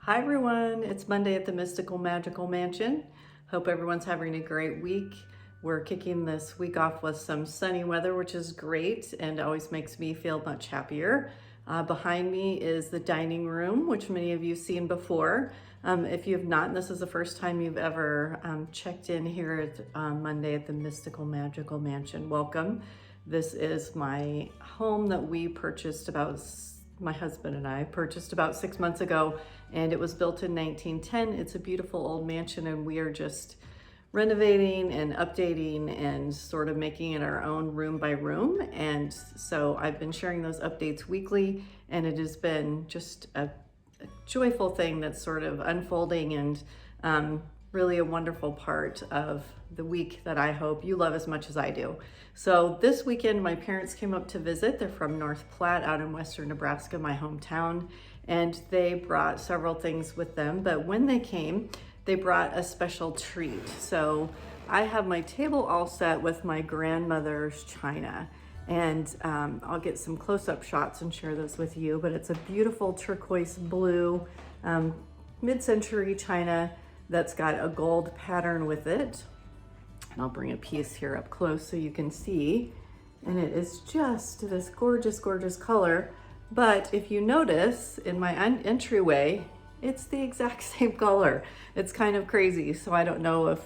Hi everyone, it's Monday at the Mystical Magical Mansion. Hope everyone's having a great week. We're kicking this week off with some sunny weather, which is great and always makes me feel much happier. Behind me is the dining room, which many of you have seen before. If you have not, and this is the first time you've ever checked in here at Monday at the Mystical Magical Mansion, welcome. This is my home that we purchased my husband and I purchased about 6 months ago, and it was built in 1910. It's a beautiful old mansion, and we are just renovating and updating and sort of making it our own room by room. And so I've been sharing those updates weekly, and it has been just a joyful thing that's sort of unfolding and really a wonderful part of the week that I hope you love as much as I do. So this weekend, my parents came up to visit. They're from North Platte out in western Nebraska, my hometown, and they brought several things with them. But when they came, they brought a special treat. So I have my table all set with my grandmother's china, and I'll get some close-up shots and share those with you, but it's a beautiful turquoise blue mid-century china that's got a gold pattern with it. And I'll bring a piece here up close so you can see. And it is just this gorgeous, gorgeous color. But if you notice in my entryway, it's the exact same color. It's kind of crazy. So I don't know if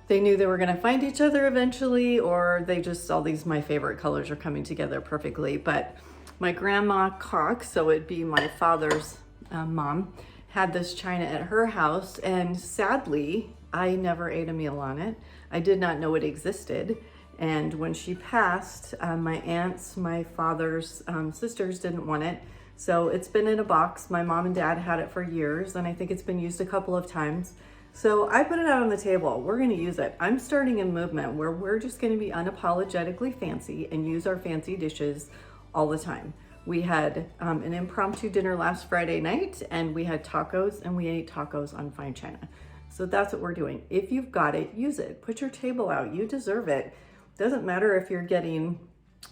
they knew they were gonna find each other eventually, or they just, all these my favorite colors are coming together perfectly. But my grandma Cox, so it'd be my father's mom, had this china at her house, and sadly, I never ate a meal on it. I did not know it existed. And when she passed, my aunts, my father's sisters didn't want it. So it's been in a box. My mom and dad had it for years, and I think it's been used a couple of times. So I put it out on the table. We're gonna use it. I'm starting a movement where we're just gonna be unapologetically fancy and use our fancy dishes all the time. We had an impromptu dinner last Friday night, and we had tacos, and we ate tacos on fine china. So that's what we're doing. If you've got it, use it. Put your table out. You deserve it. Doesn't matter if you're getting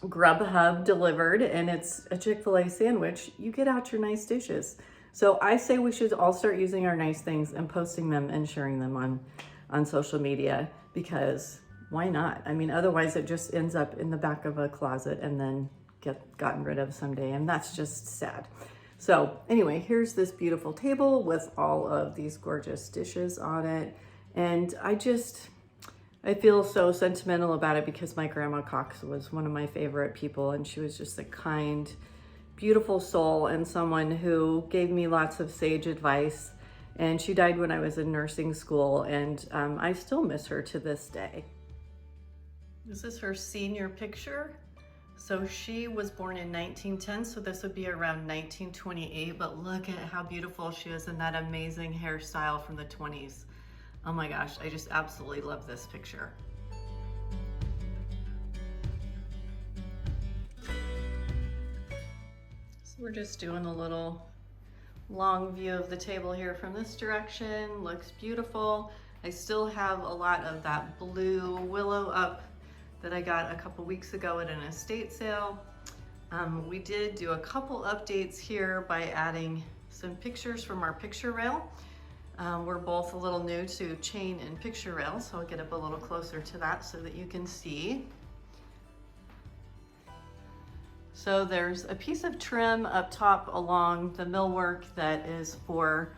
Grubhub delivered and it's a Chick-fil-A sandwich, you get out your nice dishes. So I say we should all start using our nice things and posting them and sharing them on social media, because why not? I mean, otherwise it just ends up in the back of a closet and then gotten rid of someday, and that's just sad. So anyway, here's this beautiful table with all of these gorgeous dishes on it. And I feel so sentimental about it because my grandma Cox was one of my favorite people, and she was just a kind, beautiful soul and someone who gave me lots of sage advice. And she died when I was in nursing school, and I still miss her to this day. This is her senior picture. So she was born in 1910, so this would be around 1928, but look at how beautiful she is in that amazing hairstyle from the 20s. Oh my gosh, I just absolutely love this picture. So we're just doing a little long view of the table here from this direction. Looks beautiful. I still have a lot of that blue willow up that I got a couple weeks ago at an estate sale. We did do a couple updates here by adding some pictures from our picture rail. We're both a little new to chain and picture rail, so I'll get up a little closer to that so that you can see. So there's a piece of trim up top along the millwork that is for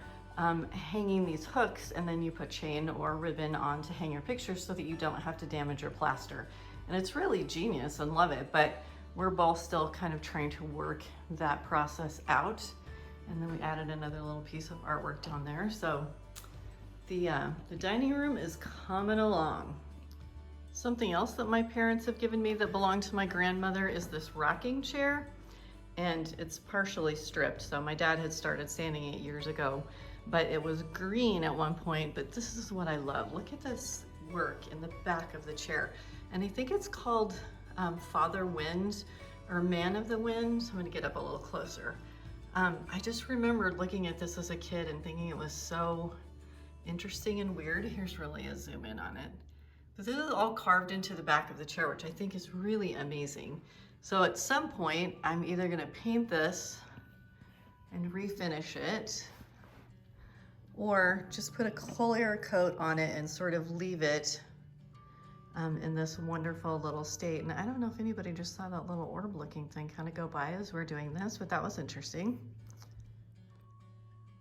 hanging these hooks, and then you put chain or ribbon on to hang your pictures so that you don't have to damage your plaster. And it's really genius and love it, but we're both still kind of trying to work that process out. And then we added another little piece of artwork down there. So the dining room is coming along. Something else that my parents have given me that belonged to my grandmother is this rocking chair, and it's partially stripped. So my dad had started sanding it years ago, but it was green at one point, but this is what I love. Look at this work in the back of the chair. And I think it's called Father Wind or Man of the Wind. I'm gonna get up a little closer. I just remembered looking at this as a kid and thinking it was so interesting and weird. Here's really a zoom in on it. But this is all carved into the back of the chair, which I think is really amazing. So at some point, I'm either gonna paint this and refinish it, or just put a clear coat on it and sort of leave it in this wonderful little state. And I don't know if anybody just saw that little orb looking thing kind of go by as we're doing this, but that was interesting.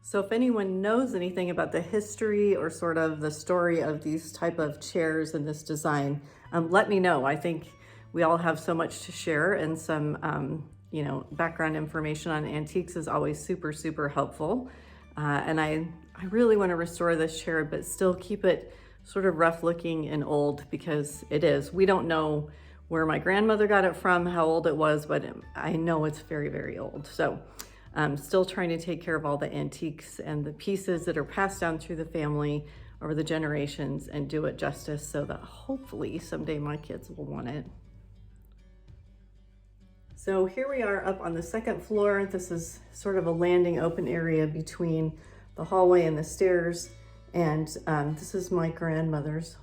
So if anyone knows anything about the history or sort of the story of these type of chairs and this design, let me know. I think we all have so much to share, and some you know, background information on antiques is always super, super helpful. And I really want to restore this chair, but still keep it sort of rough looking and old, because it is. We don't know where my grandmother got it from, how old it was, but I know it's very, very old. So I'm still trying to take care of all the antiques and the pieces that are passed down through the family over the generations and do it justice, so that hopefully someday my kids will want it. So here we are up on the second floor. This is sort of a landing open area between the hallway and the stairs. And this is my grandmother's,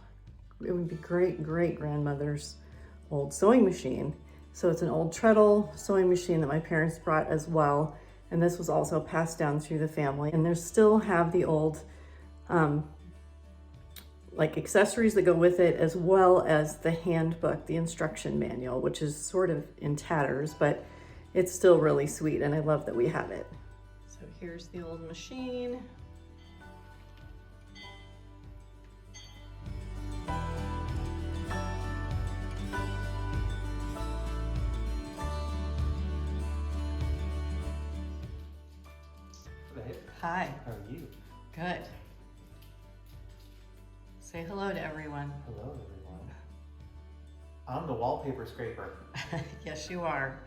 it would be great-great-grandmother's old sewing machine. So it's an old treadle sewing machine that my parents brought as well. And this was also passed down through the family. And they still have the old like accessories that go with it, as well as the handbook, the instruction manual, which is sort of in tatters, but it's still really sweet, and I love that we have it. So here's the old machine. Hi. How are you? Good. Say hello to everyone. Hello, everyone. I'm the wallpaper scraper. Yes, you are.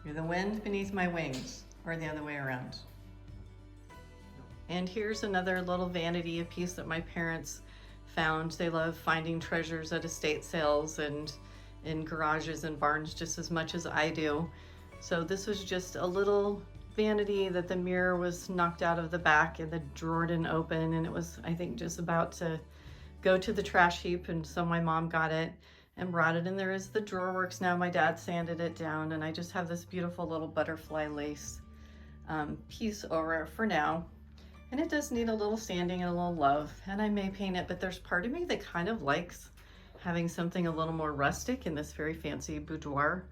You're the wind beneath my wings, or the other way around. And here's another little vanity, a piece that my parents found. They love finding treasures at estate sales and in garages and barns just as much as I do. So this was just a little vanity that the mirror was knocked out of the back and the drawer didn't open, and it was, I think, just about to go to the trash heap, and so my mom got it and brought it, and there is the drawer works now. My dad sanded it down, and I just have this beautiful little butterfly lace piece over it for now. And it does need a little sanding and a little love, and I may paint it, but there's part of me that kind of likes having something a little more rustic in this very fancy boudoir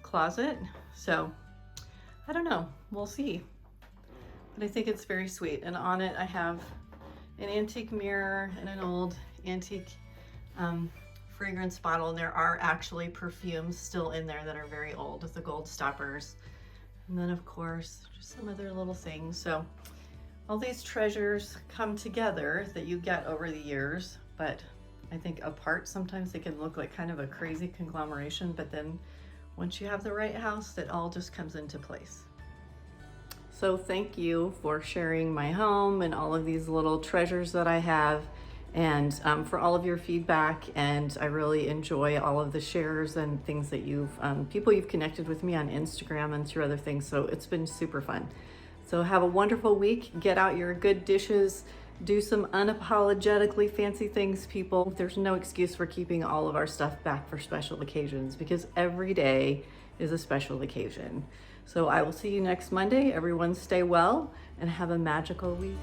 closet. So I don't know, we'll see. But I think it's very sweet. And on it I have an antique mirror and an old antique fragrance bottle. And there are actually perfumes still in there that are very old with the gold stoppers. And then of course, just some other little things. So all these treasures come together that you get over the years, but I think apart, sometimes they can look like kind of a crazy conglomeration, but then once you have the right house, it all just comes into place. So thank you for sharing my home and all of these little treasures that I have, and for all of your feedback. And I really enjoy all of the shares and things that people you've connected with me on Instagram and through other things. So it's been super fun. So have a wonderful week. Get out your good dishes. Do some unapologetically fancy things, people. There's no excuse for keeping all of our stuff back for special occasions, because every day is a special occasion. So I will see you next Monday. Everyone stay well and have a magical week.